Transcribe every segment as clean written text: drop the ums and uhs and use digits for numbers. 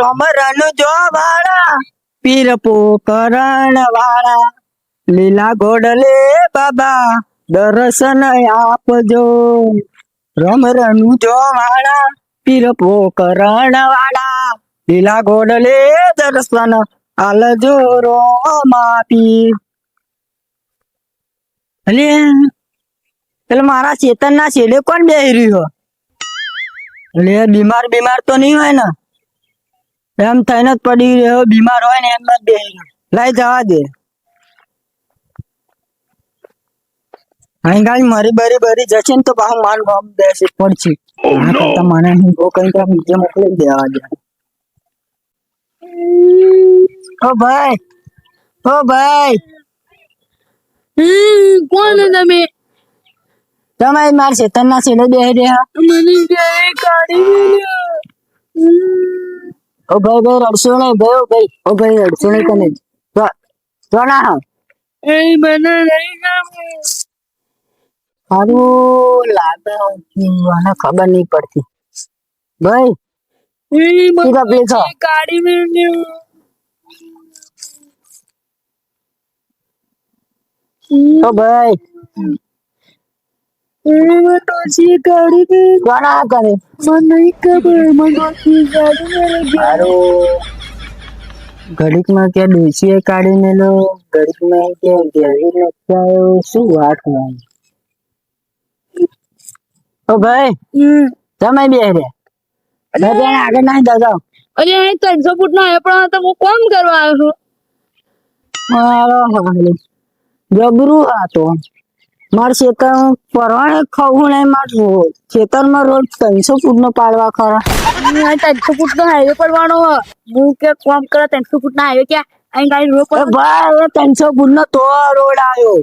રમરન જો વાળા પીર પોકરણ વાળા લીલા ઘોડલે બાબા દર્શન આપજો. રમરન જો વાળા પીર પોકરણ વાળા લીલા ઘોડલે દર્શન આલજો રોમા પીર. અલે એટલે મારા ચેતન ના છેડે કોણ બેહી રહ્યો? એટલે બીમાર તો નહીં હોય ને? એમ થઈને જ પડી રહ્યો. બીમાર હોય ને એમ જ બેહી રહ્યો. લઈ જવા દે. અહીં ગાડી મરી બરી જશે ને તો પાછું માન બેસી પડશે. આ કરતા મને કઈ નીચે મોકલી દેવા દે. ઓ ભાઈ કોણ તમે? તમે મારા ચેતન ના છેડે બેહી રહ્યા. મને કાઢી ઓ ભાઈ રડશો નહીં ભાઈ. ઓ ભાઈ રડશો નહીં તને તો ના હા મને નહીં ગમે. સારું લાગે મને ખબર નહીં પડતી. ભાઈ કાઢી મેલ્યો. ઓ ભાઈ ડોસી કાઢી દે. કોના કરે મને નહીં ખબર. મને ડોસી કાઢી મેલ્યો. ઘડીક માં ત્યાં ડોસીએ કાઢી મેલો, ઘડીક માં ત્યાં ઘેરી નથી આવ્યો. શું વાત નહીં. ઓ ભાઈ તમે બે રહ્યા આગળ નાખી દાદા. અરે અહીં 300 ફૂટ નો પણ તો હું કોમ કરવા આવ્યો છું. મારો જબરું હતો મારે ખેતર પરવાને ખાવું નહીં. મારું ખેતરમાં રોજ 300 ફૂટ નો પાડવા ખરા. 300 ફૂટ નો હાઈવે પડવાનો. હું કે કોમ કરે 300 ફૂટ ના હાઈવે ક્યાં અહીં ગાડી રોડ પર ભાઈ 300 ફૂટ નો તો રોડ આવ્યો.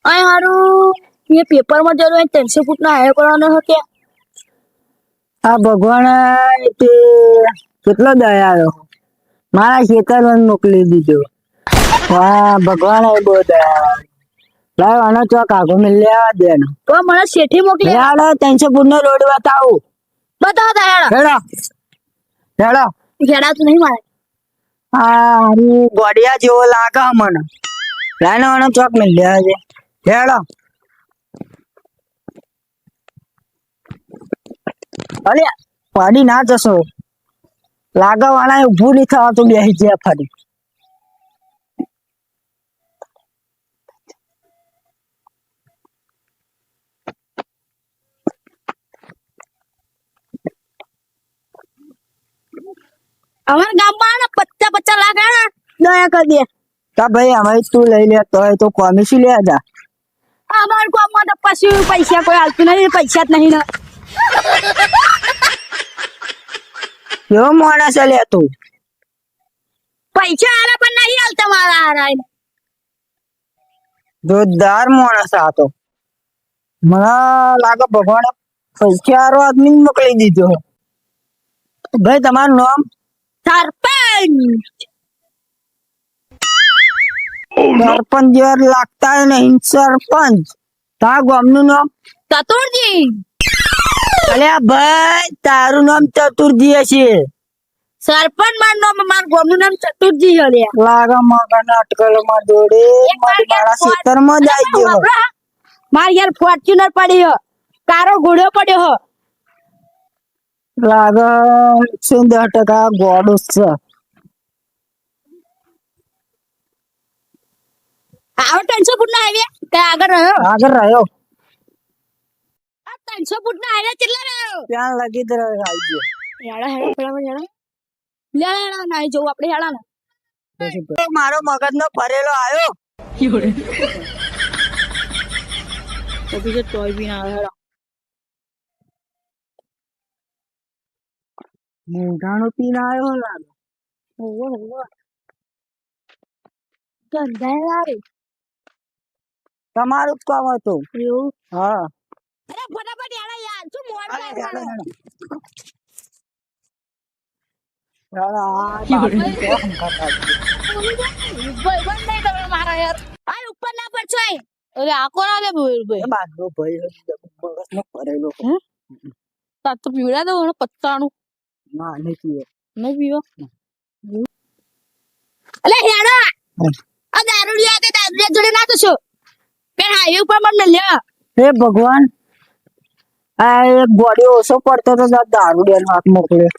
અહીં હારું એ પેપર માં જરો 300 ફૂટ નો હાઈવે પડવાનો હતો. આ ભગવાન તે કેટલો દયાળો મારા ખેતરમાં મોકલી દીધો. વાહ ભગવાન બહુ દયાળો. લાવ આનો ચોક આગો મેં લેવા દે. તો મને શેઠી મોકલી 300 ફૂટ નો રોડ બતાવું. બતાવો તાયાડો હેડો ઘેડાતું નહીં મારે. હારું ગોડિયા જેવો લાગે મને. લાઈનો આનો ચોક મેં લેવા દે. હેડો અરે પાડી ના જશો. લાગા વાળા ઉભું નહીં થવાતું બેસી ગયા ફરી. અમારા ગામમાં 50 લાખ દયા કરી દે. તા ભાઈ અમે તું લઈ લે તો કોમી શું લે જા. અમારા ગામમાં તો પછી પૈસા કોઈ હાલતું નહીં. પૈસા જ નહીં ને. કેવો માણસ લે તું. પૈસા આલા પણ નહીં હાલતા મારા હારા. જોરદાર માણસ હતો. મને લાગે ભગવાને પૈસા વાળો આદમી મોકલી દીધો. ભાઈ તમારું નામ? સરપંચ. સરપંચ જેવા લાગતા નહીં. સરપંચ તારા ગામનું નામ? ચતુરજી. અલ્યા ભાઈ તારું નામ ચતુરજી હશે. સરપંચ મારું નામ મારા ગામનું નામ ચતુરજી છે. લાગે મગના અટકલમાં દોડે મારા ખેતરમાં જ આવી ગયો. માર યાર ફોર્ચ્યુનર પડી હો. કારો ઘોડો પડ્યો હો. લાગે 110% ગોડો છે. આવો 300 ફૂટ ના હાઈવે કઈ આગળ રહ્યો. આ 300 ફૂટ ના હાઈવે કેટલા રહ્યો? ત્યાં લગી જ આવી ગયો. હેડા પેલા નાઈ જવું આપણે હેડા ને. મારો મગજ નો ફરેલો આવ્યો. તો બીજો ટોય બી ના હેડા. મોઢાનો પીને આવ્યો લાગે. ગંધાય આવે. તમારું જ કામ હતું. એવું? હા અરે ફટાફટ હેડા યાર. શું મોડ અરે, થાય? હેડો, હેડો. હેડો, આ બાપુ કેવા હંકાતા છે. ભાઈ બંધ નહીં તમે મારા યાર. આ ઉપર ના પડશો. અરે આકો ના દે ભાઈ. એ બાજનો ભાઈ મગજનો ફરેલો. તાર તો પીવડા દો ને પત્તાનું. ના નહીં પીવો. નહીં પીવો અલે હેડો આ દારૂ લ્યા તે દારૂ જોડે ના તો છો પેન હાઈવે ઉપર મને લ્યા હે ભગવાન આ એક બોડી ઓછો પડતો તો દારૂ ડેન હાથ મોકલ્યો.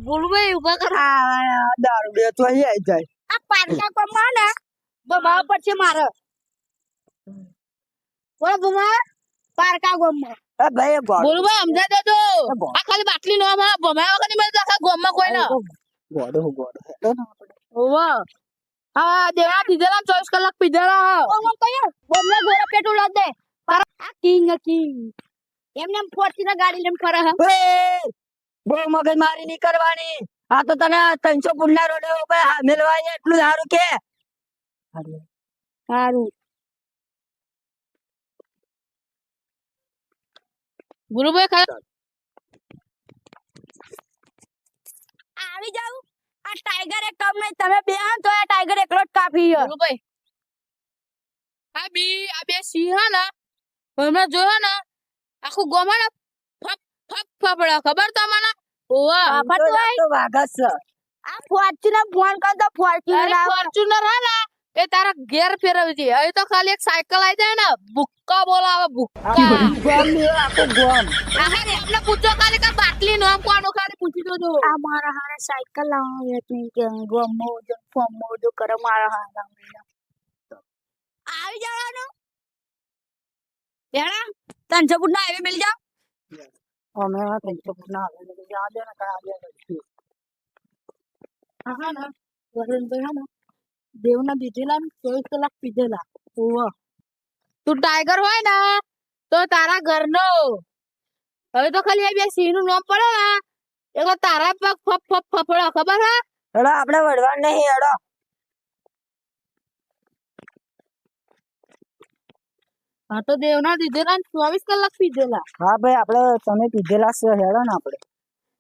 બોલવે ઉભા કર આ દારૂ ડે તો અહીં આવી જાય. આ પારકા કમા ને બબાવ પડશે મારે બોલો બમા પારકા ગોમમાં એ ભાઈ એ ગોડો બોલવે સમજા દેજો ગોડો. આ ખાલી બાટલી નો માં બમાય વગર ની મને આખા ગોમમાં કોઈ ના ગોડો હેડો ને આપણે. ઓવા હા દેવા દીધેલા 24 કલાક પીધેલા ઓવા કયો બોમને ગોરા પેટ ઉલાદ દે પર આ કિંગ એમને એમ ફોર્ચ્યુનર ગાડી લઈને ફરે હે એ, બહુ મગજ મારી નહીં કરવાની. આ તો તને 300 ફૂટના રોડે ઉપર મેલવાય એટલું સારું કે સારું ગુરુભાઈ ખા આવી જાવ આ ટાઈગર એક કામ નહીં તમે બે આમ તો આ ટાઈગર એકલો જ કાફી છે ગુરુભાઈ આ બે સિંહ હે ને હમણાં જોયો ને આખું ગોમાં ને ફપ ફપ ફપડા ખબર તમને ઓવા તો વાઘ જ છે. આ ફોર્ચ્યુનર ફોન કરતો ફોર્ચ્યુનર હે ને એ તારા ઘેર ફેરવી છે હવે તો ખાલી એક સાયકલ આવી જાય ને ભૂક્કા બોલાવે ભૂક્કા ગોમ લેવો આખો ગોમ. આહા રે આપણે પૂછો ખાલી કે બાટલી નો આમ કોનો ખાલી પૂછી જોજો આ મારા હારે સાયકલ લાવવાની હતી કે ગોમો જો ફોમો જો કરે મારા હારે આવી જવાનું યાર 300 ફૂટ ના હાઈવે મિલ જાવ અમે 300 ફૂટના હાઈવે જવા દે ને કયા દે. હા ના વરણ તો હે ને દેવના દીધેલા 24 કલાક પીધેલા ઓવા તું ટાઈગર હોય ને તો તારા ઘરનો હવે તો ખાલી આ બે સિંહ નું નામ પડે ને એટલે તારા પગ ફપ ફપ ફફડો ખબર હે હેડો આપણે વડવા નહીં હેડો. હા તો દેવના દીધેલા 24 કલાક પીધેલા હા ભાઈ આપણે તમે પીધેલા છે હેડો ને આપણે.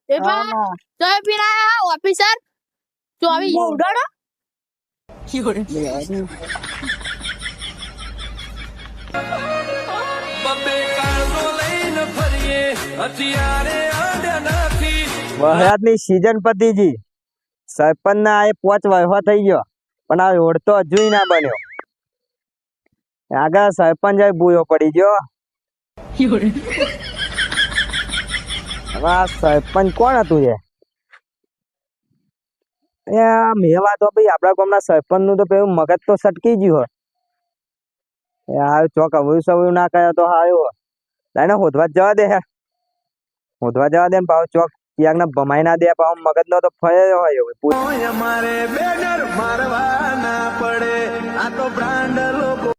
એ બા ચાય પીના ઓફિસર 24 ઉડાડો વરસાદની સીઝન પતીજી સરપંચ ના આ 5 વરસો થઈ ગયો પણ આ રોડ તો હજુ ના બન્યો. આગળ સરપંચ ભૂયો પડી ગયો. હવે આ સરપંચ કોણ હતું મેવા તો ભાઈ આપડા ગામના સરપંચ નું તો પેલું મગજ તો સટકી ગયું હોય ચોક અવળું સવળું ના કરે તો હારું લાઈને હોદવા જવા દે હોદવા જવા દે ને પાછો ચોક ક્યાંક ને ભમાઈ ના દે પાછો મગજ નો તો ફર્યો હોય અમારે બેનર મારવા ના પડે આ તો બ્રાન્ડ લોકો